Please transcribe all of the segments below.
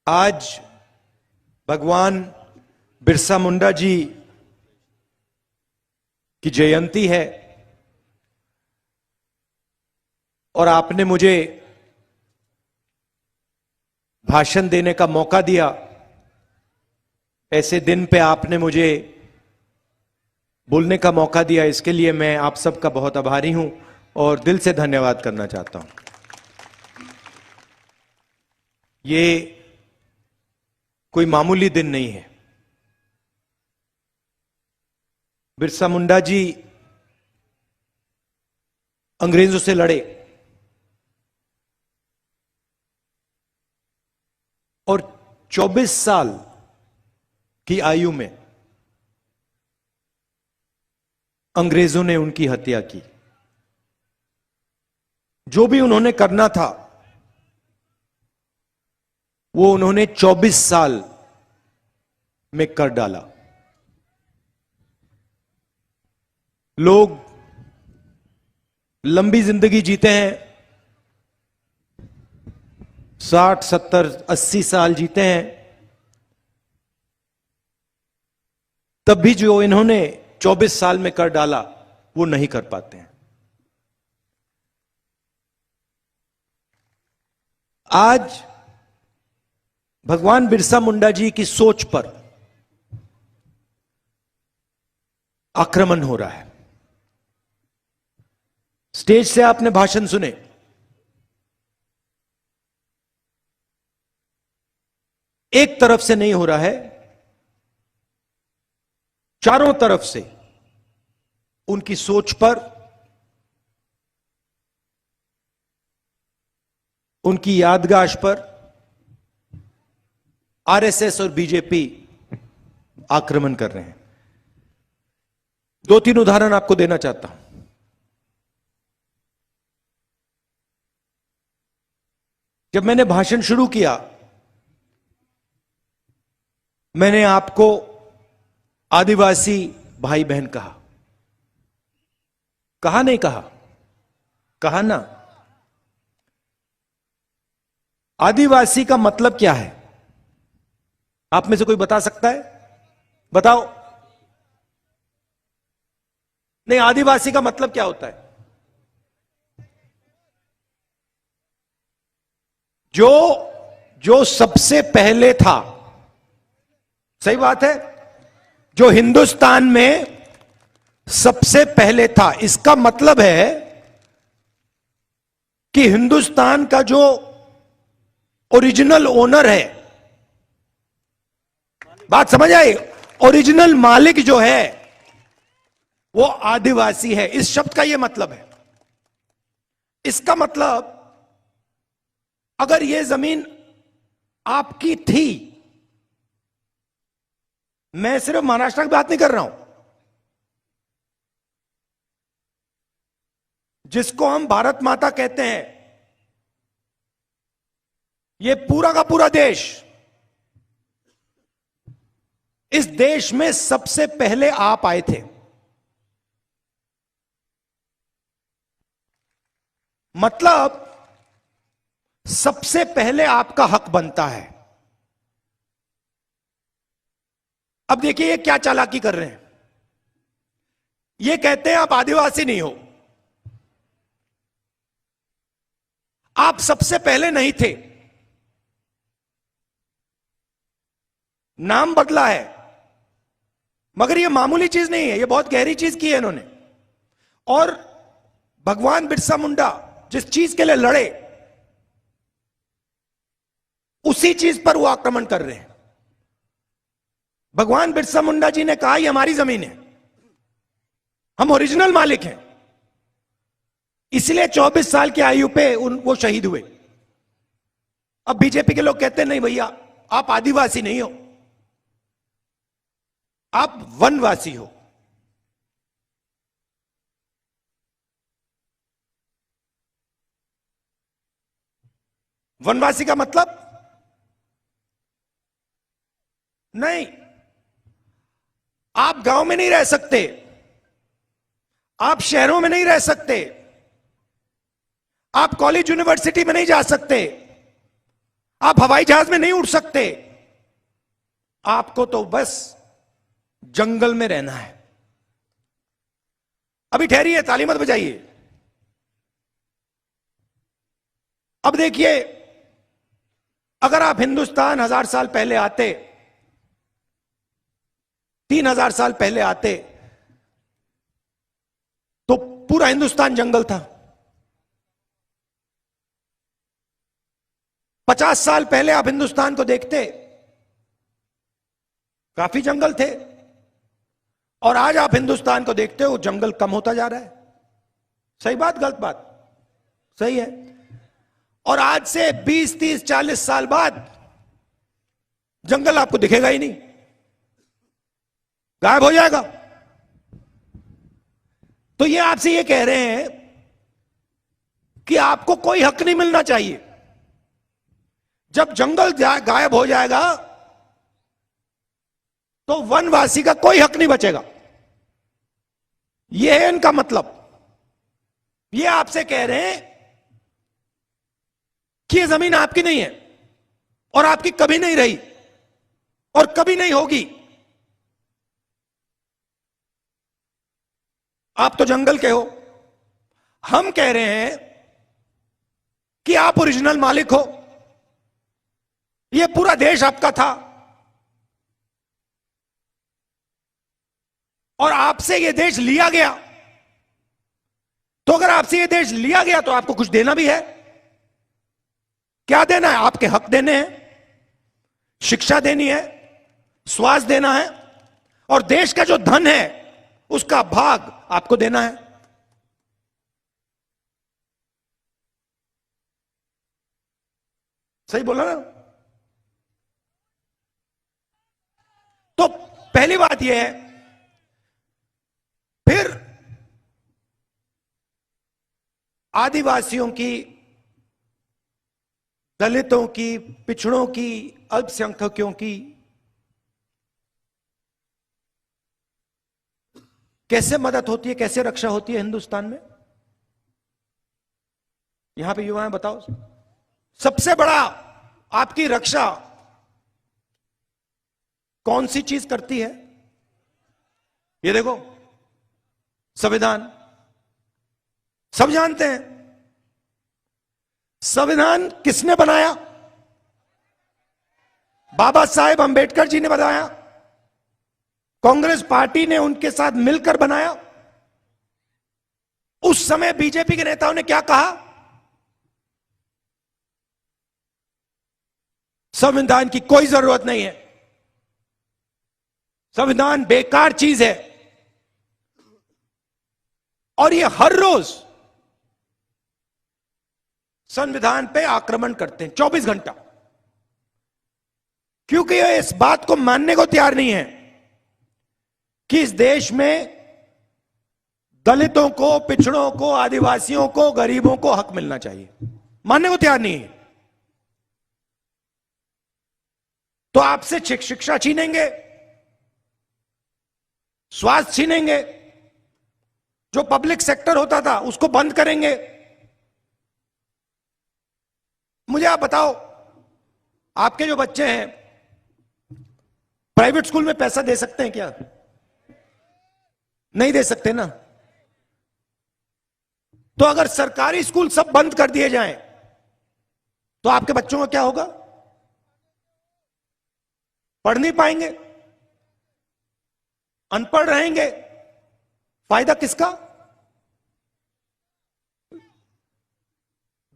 आज भगवान बिरसा मुंडा जी की जयंती है और आपने मुझे भाषण देने का मौका दिया। ऐसे दिन पे आपने मुझे बोलने का मौका दिया, इसके लिए मैं आप सबका बहुत आभारी हूं और दिल से धन्यवाद करना चाहता हूं। ये कोई मामूली दिन नहीं है। बिरसा मुंडा जी अंग्रेजों से लड़े और 24 साल की आयु में अंग्रेजों ने उनकी हत्या की। जो भी उन्होंने करना था वो उन्होंने 24 साल में कर डाला। लोग लंबी जिंदगी जीते हैं, 60, 70, 80 साल जीते हैं, तब भी जो इन्होंने 24 साल में कर डाला वो नहीं कर पाते हैं। आज भगवान बिरसा मुंडा जी की सोच पर आक्रमण हो रहा है। स्टेज से आपने भाषण सुने, एक तरफ से नहीं हो रहा है, चारों तरफ से उनकी सोच पर, उनकी यादगाश पर आरएसएस और बीजेपी आक्रमण कर रहे हैं। 2-3 उदाहरण आपको देना चाहता हूं। जब मैंने भाषण शुरू किया, मैंने आपको आदिवासी भाई बहन कहा। कहा नहीं कहा? कहा ना। आदिवासी का मतलब क्या है? आप में से कोई बता सकता है? बताओ। नहीं, आदिवासी का मतलब क्या होता है? जो सबसे पहले था। सही बात है, जो हिंदुस्तान में सबसे पहले था। इसका मतलब है कि हिंदुस्तान का जो ओरिजिनल ओनर है, बात समझ आई? ओरिजिनल मालिक जो है वो आदिवासी है। इस शब्द का यह मतलब है। इसका मतलब अगर यह जमीन आपकी थी, मैं सिर्फ महाराष्ट्र की बात नहीं कर रहा हूं, जिसको हम भारत माता कहते हैं, यह पूरा का पूरा देश, इस देश में सबसे पहले आप आए थे। मतलब सबसे पहले आपका हक बनता है। अब देखिए ये क्या चालाकी कर रहे हैं। ये कहते हैं आप आदिवासी नहीं हो, आप सबसे पहले नहीं थे, नाम बदला है। मगर ये मामूली चीज नहीं है, ये बहुत गहरी चीज की है इन्होंने। और भगवान बिरसा मुंडा जिस चीज के लिए लड़े, उसी चीज पर वो आक्रमण कर रहे हैं। भगवान बिरसा मुंडा जी ने कहा ये हमारी जमीन है, हम ओरिजिनल मालिक हैं। इसलिए 24 साल की आयु पे वो शहीद हुए। अब बीजेपी के लोग कहते हैं नहीं भैया, आप आदिवासी नहीं हो, आप वनवासी हो। वनवासी का मतलब नहीं, आप गांव में नहीं रह सकते, आप शहरों में नहीं रह सकते, आप कॉलेज यूनिवर्सिटी में नहीं जा सकते, आप हवाई जहाज में नहीं उड़ सकते, आपको तो बस जंगल में रहना है। अभी ठहरिए, ताली मत बजाइए। अब देखिए, अगर आप हिंदुस्तान 1000 साल पहले आते, 3000 साल पहले आते, तो पूरा हिंदुस्तान जंगल था। 50 साल पहले आप हिंदुस्तान को देखते, काफी जंगल थे, और आज आप हिंदुस्तान को देखते हो, जंगल कम होता जा रहा है। सही बात, गलत बात? सही है। और आज से 20, 30, 40 साल बाद जंगल आपको दिखेगा ही नहीं, गायब हो जाएगा। तो ये आपसे ये कह रहे हैं कि आपको कोई हक नहीं मिलना चाहिए। जब जंगल गायब हो जाएगा तो वनवासी का कोई हक नहीं बचेगा। यह है इनका मतलब। ये आपसे कह रहे हैं कि यह जमीन आपकी नहीं है, और आपकी कभी नहीं रही, और कभी नहीं होगी। आप तो जंगल के हो। हम कह रहे हैं कि आप ओरिजिनल मालिक हो। यह पूरा देश आपका था, और आपसे यह देश लिया गया। तो अगर आपसे यह देश लिया गया तो आपको कुछ देना भी है। क्या देना है? आपके हक देने हैं, शिक्षा देनी है, स्वास्थ्य देना है, और देश का जो धन है उसका भाग आपको देना है। सही बोला ना? तो पहली बात यह है। फिर आदिवासियों की, दलितों की, पिछड़ों की, अल्पसंख्यकों की कैसे मदद होती है, कैसे रक्षा होती है हिंदुस्तान में? यहां पे युवा हैं, बताओ। सबसे बड़ा आपकी रक्षा कौन सी चीज करती है? ये देखो, संविधान। सब जानते हैं संविधान किसने बनाया? बाबा साहेब अंबेडकर जी ने बनाया। कांग्रेस पार्टी ने उनके साथ मिलकर बनाया। उस समय बीजेपी के नेताओं ने क्या कहा? संविधान की कोई जरूरत नहीं है, संविधान बेकार चीज है। और ये हर रोज संविधान पे आक्रमण करते हैं, 24 घंटा, क्योंकि ये इस बात को मानने को तैयार नहीं है कि इस देश में दलितों को, पिछड़ों को, आदिवासियों को, गरीबों को हक मिलना चाहिए। मानने को तैयार नहीं है। तो आपसे शिक्षा छीनेंगे, स्वास्थ्य छीनेंगे, जो पब्लिक सेक्टर होता था उसको बंद करेंगे। मुझे आप बताओ, आपके जो बच्चे हैं प्राइवेट स्कूल में पैसा दे सकते हैं क्या? नहीं दे सकते ना। तो अगर सरकारी स्कूल सब बंद कर दिए जाएं तो आपके बच्चों का क्या होगा? पढ़ नहीं पाएंगे, अनपढ़ रहेंगे। फायदा किसका?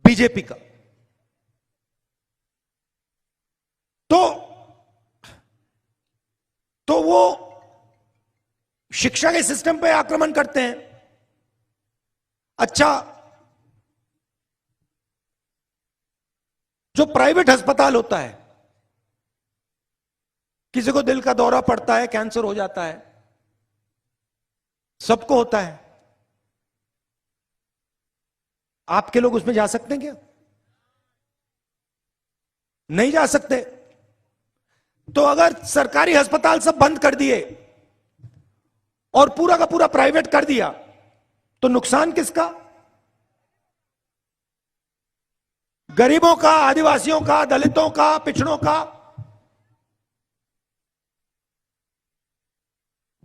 बीजेपी का। तो वो शिक्षा के सिस्टम पे आक्रमण करते हैं। अच्छा, जो प्राइवेट अस्पताल होता है, किसी को दिल का दौरा पड़ता है, कैंसर हो जाता है, सबको होता है। आपके लोग उसमें जा सकते हैं क्या? नहीं जा सकते। तो अगर सरकारी अस्पताल सब बंद कर दिए और पूरा का पूरा प्राइवेट कर दिया तो नुकसान किसका? गरीबों का, आदिवासियों का, दलितों का, पिछड़ों का,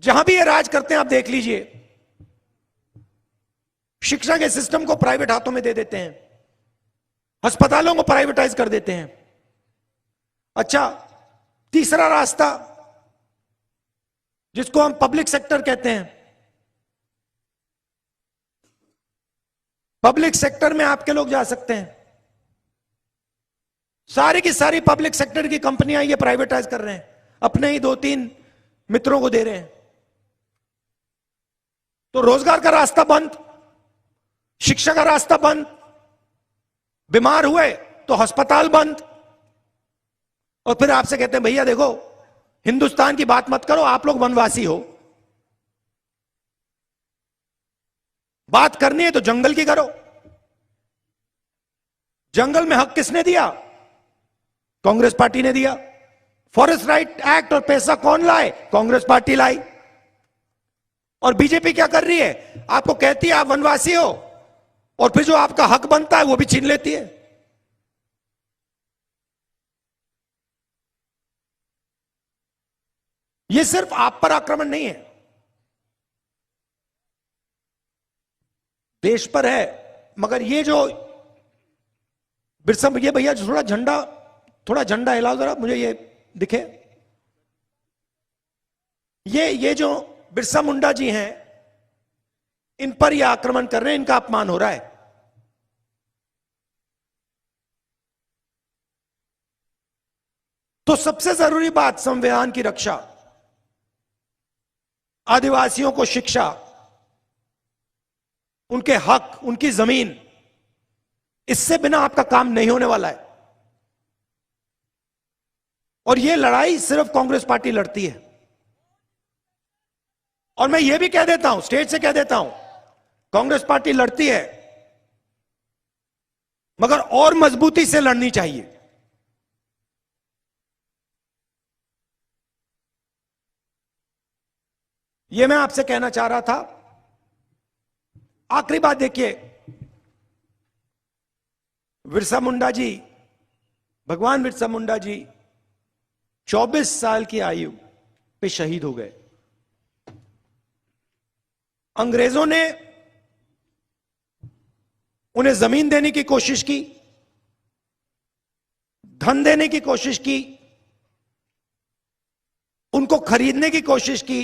जहां भी ये राज करते हैं आप देख लीजिए, शिक्षा के सिस्टम को प्राइवेट हाथों में दे देते हैं, अस्पतालों को प्राइवेटाइज कर देते हैं। अच्छा, तीसरा रास्ता जिसको हम पब्लिक सेक्टर कहते हैं, पब्लिक सेक्टर में आपके लोग जा सकते हैं, सारी की सारी पब्लिक सेक्टर की कंपनियां ये प्राइवेटाइज कर रहे हैं, अपने ही 2-3 मित्रों को दे रहे हैं। तो रोजगार का रास्ता बंद, शिक्षा का रास्ता बंद, बीमार हुए तो अस्पताल बंद, और फिर आपसे कहते हैं भैया देखो हिंदुस्तान की बात मत करो, आप लोग वनवासी हो, बात करनी है तो जंगल की करो। जंगल में हक किसने दिया? कांग्रेस पार्टी ने दिया। फॉरेस्ट राइट एक्ट और पैसा कौन लाए? कांग्रेस पार्टी लाई। और बीजेपी क्या कर रही है? आपको कहती है आप वनवासी हो, और फिर जो आपका हक बनता है वो भी छीन लेती है। ये सिर्फ आप पर आक्रमण नहीं है, देश पर है। मगर ये जो बिरसा, ये भैया थोड़ा झंडा हिलाओ जरा, मुझे ये दिखे। ये जो बिरसा मुंडा जी हैं, इन पर ये आक्रमण कर रहे हैं, इनका अपमान हो रहा है। तो सबसे जरूरी बात संविधान की रक्षा, आदिवासियों को शिक्षा, उनके हक, उनकी जमीन, इससे बिना आपका काम नहीं होने वाला है। और यह लड़ाई सिर्फ कांग्रेस पार्टी लड़ती है। और मैं यह भी कह देता हूं, स्टेज से कह देता हूं, कांग्रेस पार्टी लड़ती है मगर और मजबूती से लड़नी चाहिए। यह मैं आपसे कहना चाह रहा था। आखिरी बात देखिए, बिरसा मुंडा जी, भगवान बिरसा मुंडा जी 24 साल की आयु पे शहीद हो गए। अंग्रेजों ने उन्हें जमीन देने की कोशिश की, धन देने की कोशिश की, उनको खरीदने की कोशिश की।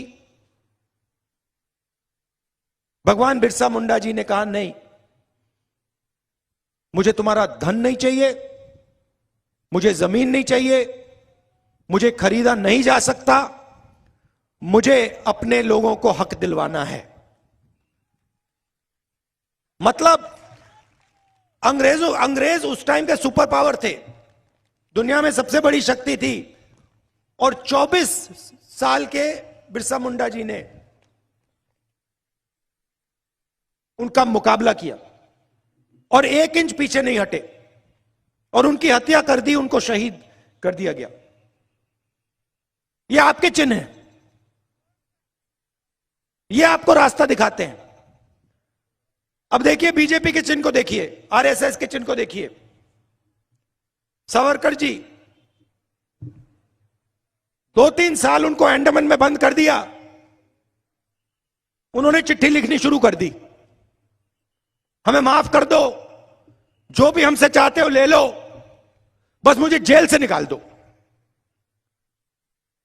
भगवान बिरसा मुंडा जी ने कहा नहीं, मुझे तुम्हारा धन नहीं चाहिए, मुझे जमीन नहीं चाहिए, मुझे खरीदा नहीं जा सकता, मुझे अपने लोगों को हक दिलवाना है। मतलब अंग्रेज उस टाइम के सुपर पावर थे, दुनिया में सबसे बड़ी शक्ति थी, और 24 साल के बिरसा मुंडा जी ने उनका मुकाबला किया और 1 इंच पीछे नहीं हटे, और उनकी हत्या कर दी, उनको शहीद कर दिया गया। ये आपके चिन्ह हैं, ये आपको रास्ता दिखाते हैं। अब देखिए बीजेपी के चिन्ह को देखिए, आरएसएस के चिन्ह को देखिए। सावरकर जी 2-3 साल उनको अंडमान में बंद कर दिया, उन्होंने चिट्ठी लिखनी शुरू कर दी, हमें माफ कर दो, जो भी हमसे चाहते हो ले लो, बस मुझे जेल से निकाल दो।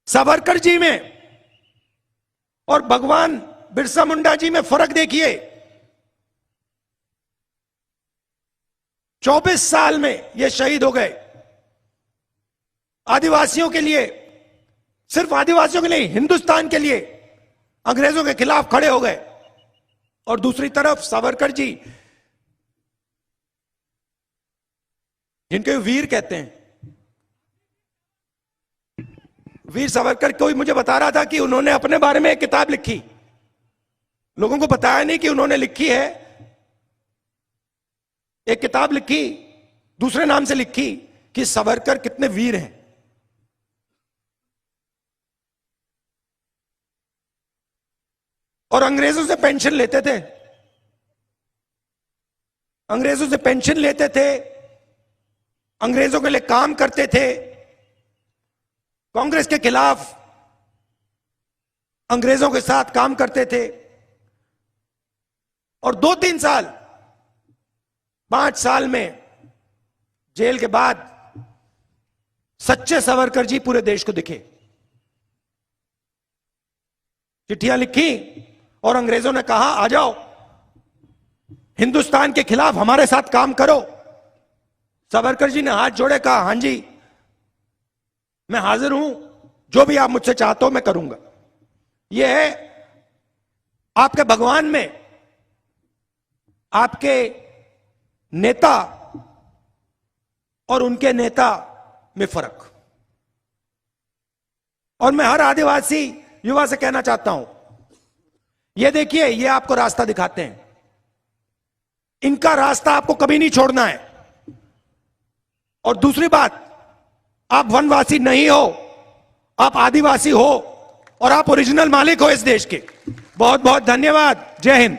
सावरकर जी में और भगवान बिरसा मुंडा जी में फर्क देखिए। 24 साल में ये शहीद हो गए। आदिवासियों के लिए, सिर्फ आदिवासियों के लिए, हिंदुस्तान के लिए अंग्रेजों के खिलाफ खड़े हो गए। और दूसरी तरफ सावरकर जी, जिनके वीर कहते हैं, वीर सावरकर, कोई मुझे बता रहा था कि उन्होंने अपने बारे में एक किताब लिखी, लोगों को बताया नहीं कि उन्होंने लिखी है। एक किताब लिखी, दूसरे नाम से लिखी, कि सावरकर कितने वीर हैं। और अंग्रेजों से पेंशन लेते थे, अंग्रेजों से पेंशन लेते थे, अंग्रेजों के लिए काम करते थे, कांग्रेस के खिलाफ अंग्रेजों के साथ काम करते थे, और 2-3 साल 5 साल में जेल के बाद सच्चे सावरकर जी पूरे देश को दिखे, चिट्ठियां लिखी और अंग्रेजों ने कहा आ जाओ, हिंदुस्तान के खिलाफ हमारे साथ काम करो। सावरकर जी ने हाथ जोड़े, कहा हां जी मैं हाजिर हूं, जो भी आप मुझसे चाहते हो मैं करूंगा। यह है आपके भगवान में आपके नेता और उनके नेता में फर्क। और मैं हर आदिवासी युवा से कहना चाहता हूं, यह देखिए, ये आपको रास्ता दिखाते हैं, इनका रास्ता आपको कभी नहीं छोड़ना है। और दूसरी बात, आप वनवासी नहीं हो, आप आदिवासी हो और आप ओरिजिनल मालिक हो इस देश के। बहुत बहुत धन्यवाद। जय हिंद।